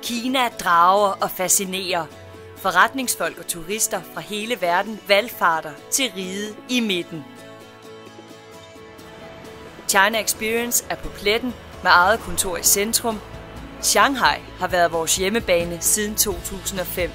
Kina drager og fascinerer. Forretningsfolk og turister fra hele verden valfarter til riget i midten. China Experience er på pletten med eget kontor i centrum. Shanghai har været vores hjemmebane siden 2005.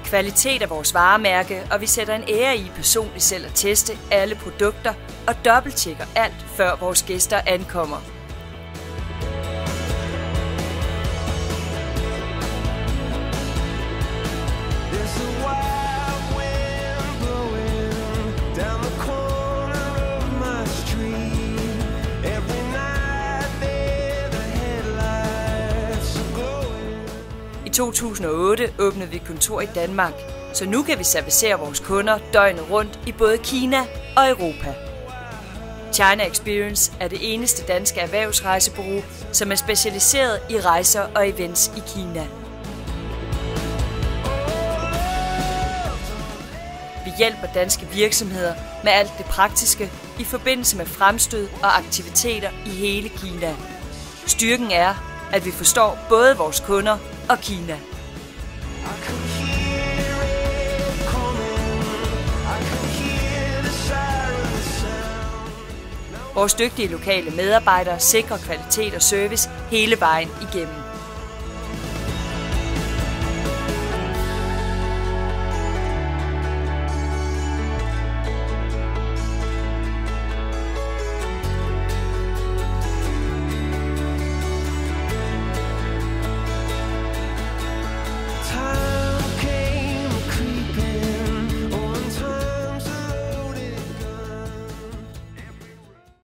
Kvalitet er vores varemærke, og vi sætter en ære i personligt selv at teste alle produkter og dobbelttjekker alt, før vores gæster ankommer. I 2008 åbnede vi kontor i Danmark, så nu kan vi servicere vores kunder døgnet rundt i både Kina og Europa. China Experience er det eneste danske erhvervsrejsebureau, som er specialiseret i rejser og events i Kina. Vi hjælper danske virksomheder med alt det praktiske i forbindelse med fremstød og aktiviteter i hele Kina. Styrken er, at vi forstår både vores kunder og Kina. Vores dygtige lokale medarbejdere sikrer kvalitet og service hele vejen igennem.